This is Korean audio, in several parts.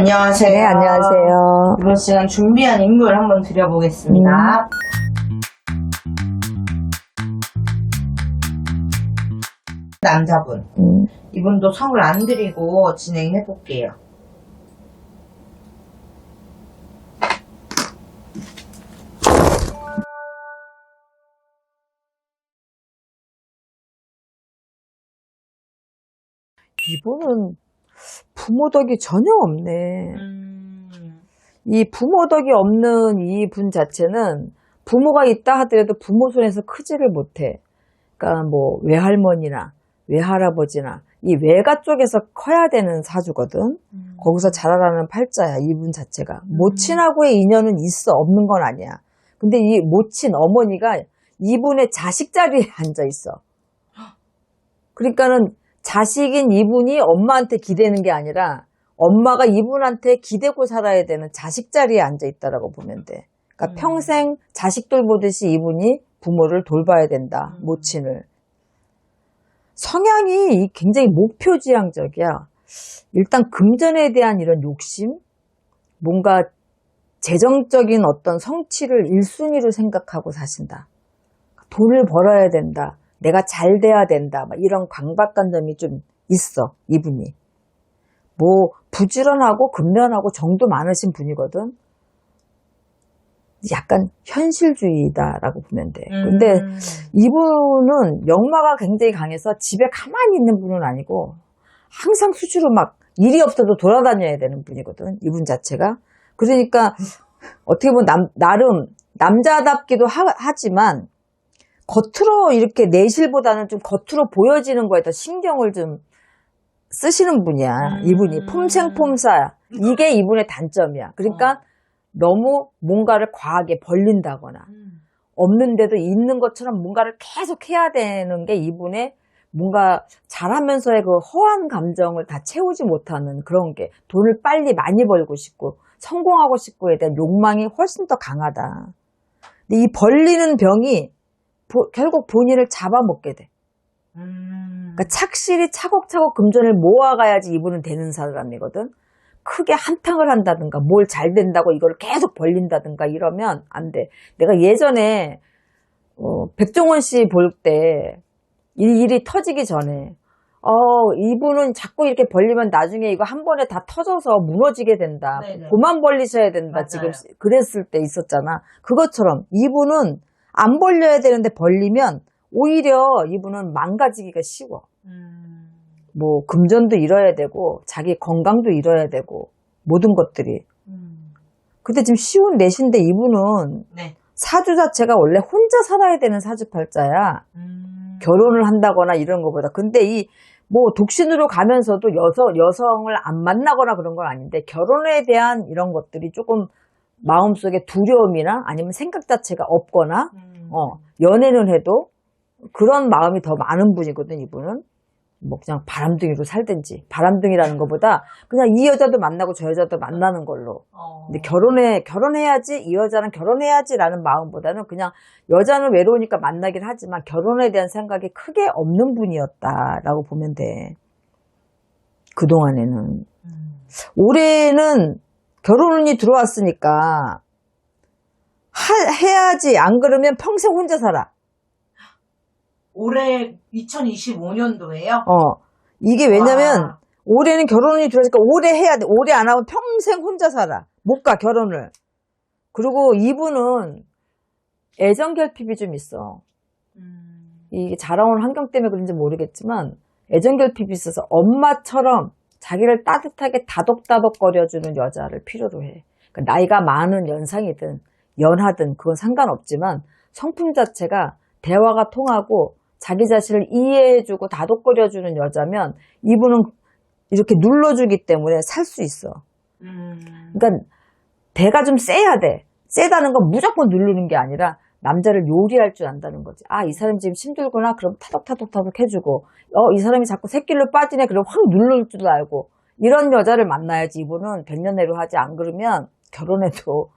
안녕하세요. 네, 안녕하세요. 이번 시간 준비한 인물 한번 드려보겠습니다. 남자분. 이분도 성을 안 드리고 진행해볼게요. 이분은 부모 덕이 전혀 없네. 이 부모 덕이 없는 이 분 자체는 부모가 있다 하더라도 부모 손에서 크지를 못해. 그러니까 뭐 외할머니나 외할아버지나 이 외가 쪽에서 커야 되는 사주거든. 거기서 자라라는 팔자야, 이분 자체가. 모친하고의 인연은 있어, 없는 건 아니야. 근데 이 모친 어머니가 이분의 자식 자리에 앉아 있어. 그러니까는 자식인 이분이 엄마한테 기대는 게 아니라 엄마가 이분한테 기대고 살아야 되는 자식 자리에 앉아 있다라고 보면 돼. 그러니까 평생 자식 돌보듯이 이분이 부모를 돌봐야 된다, 모친을. 성향이 굉장히 목표지향적이야. 일단 금전에 대한 이런 욕심, 뭔가 재정적인 어떤 성취를 1순위로 생각하고 사신다. 돈을 벌어야 된다. 내가 잘 돼야 된다. 막 이런 강박관념이 좀 있어, 이분이. 뭐 부지런하고 근면하고 정도 많으신 분이거든. 약간 현실주의다라고 보면 돼. 근데 이분은 역마가 굉장히 강해서 집에 가만히 있는 분은 아니고 항상 수시로 막 일이 없어도 돌아다녀야 되는 분이거든, 이분 자체가. 그러니까 어떻게 보면 나름 남자답기도 하지만 겉으로 이렇게 내실보다는 좀 겉으로 보여지는 거에 더 신경을 좀 쓰시는 분이야. 이분이 폼생폼사, 이게 이분의 단점이야. 그러니까 너무 뭔가를 과하게 벌린다거나 없는데도 있는 것처럼 뭔가를 계속 해야 되는 게 이분의 뭔가 잘하면서의 그 허한 감정을 다 채우지 못하는 그런 게, 돈을 빨리 많이 벌고 싶고 성공하고 싶고에 대한 욕망이 훨씬 더 강하다. 근데 이 벌리는 병이 결국 본인을 잡아먹게 돼. 그러니까 착실히 차곡차곡 금전을 모아가야지 이분은 되는 사람이거든. 크게 한탕을 한다든가 뭘 잘 된다고 이걸 계속 벌린다든가 이러면 안 돼. 내가 예전에 백종원 씨 볼 때 일이 터지기 전에 이분은 자꾸 이렇게 벌리면 나중에 이거 한 번에 다 터져서 무너지게 된다. 네네. 그만 벌리셔야 된다. 맞아요. 지금 그랬을 때 있었잖아. 그것처럼 이분은 안 벌려야 되는데 벌리면 오히려 이분은 망가지기가 쉬워. 뭐 금전도 잃어야 되고 자기 건강도 잃어야 되고 모든 것들이. 근데 지금 쉬운 내신데 이분은 네. 사주 자체가 원래 혼자 살아야 되는 사주팔자야. 결혼을 한다거나 이런 것보다. 근데 이 뭐 독신으로 가면서도 여성을 안 만나거나 그런 건 아닌데 결혼에 대한 이런 것들이 조금 마음속에 두려움이나 아니면 생각 자체가 없거나 연애는 해도 그런 마음이 더 많은 분이거든, 이분은. 뭐 그냥 바람둥이로 살든지, 바람둥이라는 것보다 그냥 이 여자도 만나고 저 여자도 만나는 걸로. 근데 결혼해야지, 이 여자는 결혼해야지라는 마음보다는 그냥 여자는 외로우니까 만나긴 하지만 결혼에 대한 생각이 크게 없는 분이었다라고 보면 돼. 그동안에는. 올해는 결혼운이 들어왔으니까 해야지, 안 그러면 평생 혼자 살아. 올해 2025년도에요? 이게 왜냐면 와. 올해는 결혼이 들어오니까 올해 해야 돼. 올해 안 하면 평생 혼자 살아. 못 가, 결혼을. 그리고 이분은 애정 결핍이 좀 있어. 이게 자라온 환경 때문에 그런지 모르겠지만 애정 결핍이 있어서 엄마처럼 자기를 따뜻하게 다독다독거려주는 여자를 필요로 해. 그러니까 나이가 많은 연상이든 연하든 그건 상관없지만 성품 자체가 대화가 통하고 자기 자신을 이해해주고 다독거려주는 여자면 이분은 이렇게 눌러주기 때문에 살 수 있어. 그러니까 대가 좀 세야 돼. 세다는 건 무조건 누르는 게 아니라 남자를 요리할 줄 안다는 거지. 아, 이 사람이 지금 힘들구나. 그럼 타독타독타독 해주고, 이 사람이 자꾸 새길로 빠지네. 그럼 확 누를 줄 알고. 이런 여자를 만나야지. 이분은 백년내로 하지. 안 그러면 결혼해도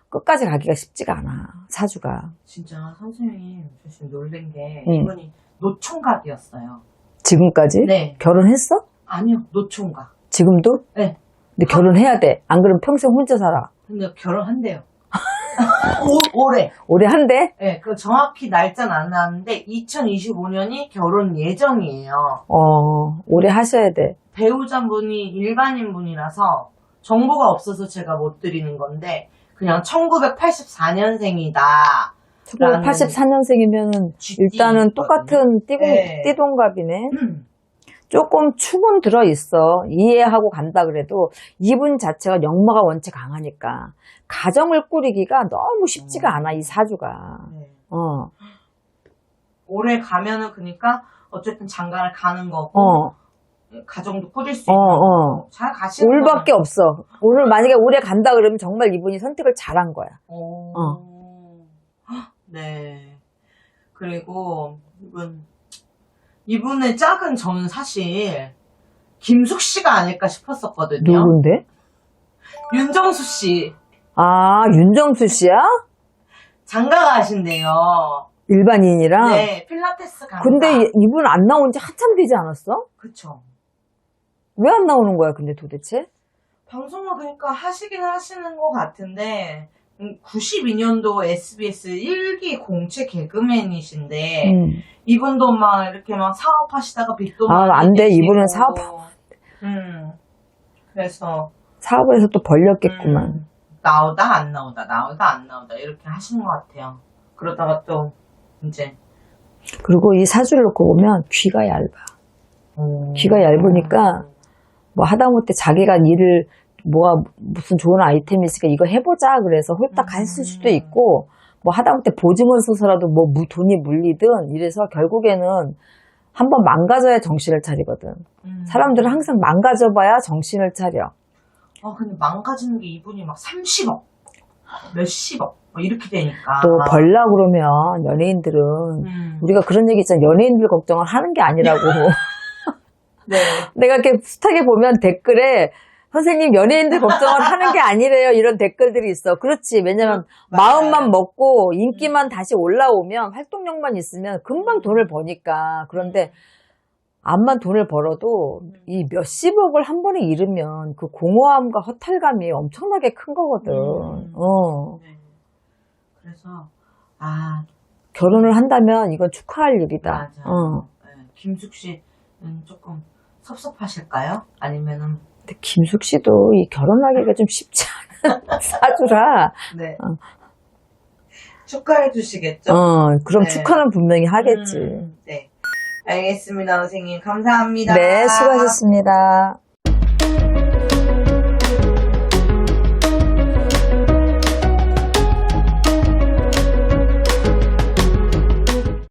끝까지 가기가 쉽지가 않아, 사주가. 진짜 선생님, 저 지금 놀란 게 이분이 노총각이었어요. 지금까지? 네. 결혼했어? 아니요, 노총각. 지금도? 네. 근데 결혼해야 돼. 안 그러면 평생 혼자 살아. 근데 결혼한대요. 올해. 올해 한대? 네, 그 정확히 날짜는 안 나왔는데 2025년이 결혼 예정이에요. 올해 하셔야 돼. 배우자분이 일반인 분이라서 정보가 없어서 제가 못 드리는 건데 그냥 1984년생이다. 1984년생이면은 일단은 똑같은 네. 띠동갑이네. 조금 축은 들어있어. 이해하고 간다 그래도 이분 자체가 역마가 원체 강하니까 가정을 꾸리기가 너무 쉽지가 않아, 이 사주가. 네. 어. 올해 가면은 그러니까 어쨌든 장가를 가는 거고 가정도 꾸릴 수 있는 거고 잘 가시는 거예요. 올밖에 없어. 오늘 만약에 올해 간다 그러면 정말 이분이 선택을 잘한 거야. 네. 그리고 이분의 짝은 저는 사실 김숙 씨가 아닐까 싶었었거든요. 누군데? 윤정수 씨. 아, 윤정수 씨야? 장가가 하신대요. 일반인이랑? 네, 필라테스 강사. 근데 이분 안 나온 지 한참 되지 않았어? 그쵸. 왜 안 나오는 거야, 근데 도대체? 방송을 그러니까 하시긴 하시는 것 같은데 92년도 SBS 1기 공채 개그맨이신데 이분도 막 이렇게 막 사업하시다가 빚도 많이 안 돼. 내시고. 이분은 사업. 그래서 사업을 해서 또 벌렸겠구만. 나오다 안 나오다 나오다 안 나오다 이렇게 하시는 것 같아요. 그러다가 또 이제 그리고 이 사주를 놓고 보면 귀가 얇아. 귀가 얇으니까 뭐 하다못해 자기가 일을 무슨 좋은 아이템이 있으니까 이거 해보자 그래서 홀딱 했을 수도 있고 뭐 하다못해 보증을 서서라도 뭐 돈이 물리든 이래서 결국에는 한번 망가져야 정신을 차리거든. 사람들은 항상 망가져봐야 정신을 차려. 근데 망가지는 게 이분이 막 30억 몇십억 뭐 이렇게 되니까 또 벌라 그러면 연예인들은 우리가 그런 얘기 있잖아. 연예인들 걱정을 하는 게 아니라고. 네. 내가 이렇게 숱하게 보면 댓글에 선생님 연예인들 걱정을 하는 게 아니래요. 이런 댓글들이 있어. 그렇지. 왜냐면 마음만 먹고 인기만 다시 올라오면 활동력만 있으면 금방 돈을 버니까. 그런데 암만 돈을 벌어도 이 몇십억을 한 번에 잃으면 그 공허함과 허탈감이 엄청나게 큰 거거든. 네. 그래서 결혼을 한다면 이건 축하할 일이다. 맞아. 네. 김숙 씨는 조금 섭섭하실까요? 아니면은 근데 김숙 씨도 이 결혼하기가 좀 쉽지 않은 사주라. 네. 축하해 주시겠죠? 그럼 네. 축하는 분명히 하겠지. 네. 알겠습니다, 선생님. 감사합니다. 네, 수고하셨습니다.